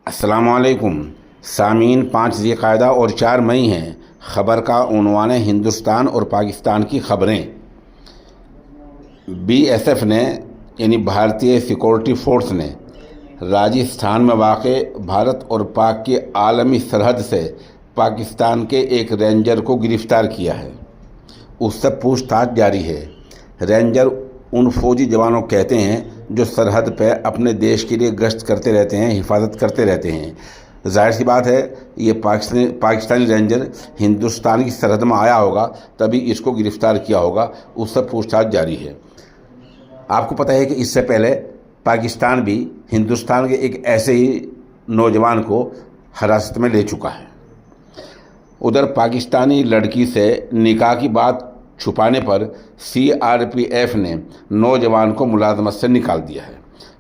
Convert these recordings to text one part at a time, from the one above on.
السلام علیکم سامعین، 5 ذی القعدہ اور 4 مئی ہیں۔ خبر کا عنوان ہے ہندوستان اور پاکستان کی خبریں۔ بی ایس ایف نے یعنی بھارتی سیکورٹی فورس نے راجستھان میں واقع بھارت اور پاک کی عالمی سرحد سے پاکستان کے ایک رینجر کو گرفتار کیا ہے۔ اس سے پوچھ تاچھ جاری ہے۔ رینجر ان فوجی جوانوں کہتے ہیں جو سرحد پہ اپنے دیش کے لیے گشت کرتے رہتے ہیں، حفاظت کرتے رہتے ہیں۔ ظاہر سی بات ہے یہ پاکستانی رینجر ہندوستان کی سرحد میں آیا ہوگا، تبھی اس کو گرفتار کیا ہوگا۔ اس سے پوچھ تاچھ جاری ہے۔ آپ کو پتہ ہے کہ اس سے پہلے پاکستان بھی ہندوستان کے ایک ایسے ہی نوجوان کو حراست میں لے چکا ہے۔ ادھر پاکستانی لڑکی سے نکاح کی بات چھپانے پر سی آر پی ایف نے نوجوان کو ملازمت سے نکال دیا ہے۔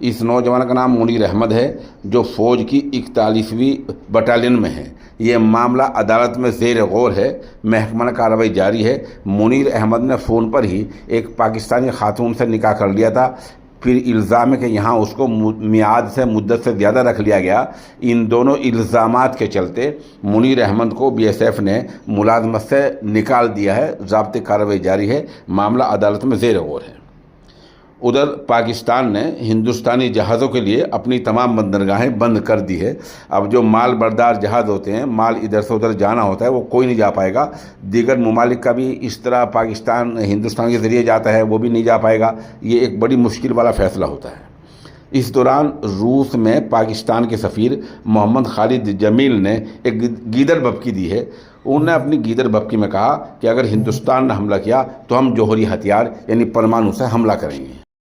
اس نوجوان کا نام منیر احمد ہے، جو فوج کی 41ویں بٹالین میں ہے۔ یہ معاملہ عدالت میں زیر غور ہے۔ محکمہ کارروائی جاری ہے۔ منیر احمد نے فون پر ہی ایک پاکستانی خاتون سے نکاح کر لیا تھا، پھر الزام ہے کہ یہاں اس کو میعاد سے مدت سے زیادہ رکھ لیا گیا۔ ان دونوں الزامات کے چلتے منیر احمد کو بی ایس ایف نے ملازمت سے نکال دیا ہے۔ ضابطۂ کارروائی جاری ہے۔ معاملہ عدالت میں زیر غور ہے۔ ادھر پاکستان نے ہندوستانی جہازوں کے لیے اپنی تمام بندرگاہیں بند کر دی ہے۔ اب جو مال بردار جہاز ہوتے ہیں، مال ادھر سے ادھر جانا ہوتا ہے، وہ کوئی نہیں جا پائے گا۔ دیگر ممالک کا بھی اس طرح ہندوستان کے ذریعے جاتا ہے، وہ بھی نہیں جا پائے گا۔ یہ ایک بڑی مشکل والا فیصلہ ہوتا ہے۔ اس دوران روس میں پاکستان کے سفیر محمد خالد جمیل نے ایک گیدڑ بھبکی دی ہے۔ انہوں نے اپنی گیدڑ بھبکی میں کہا کہ اگر ہندوستان نے حملہ کیا تو ہم جوہری ہتھیار یعنی پرمانو سے حملہ کریں گے۔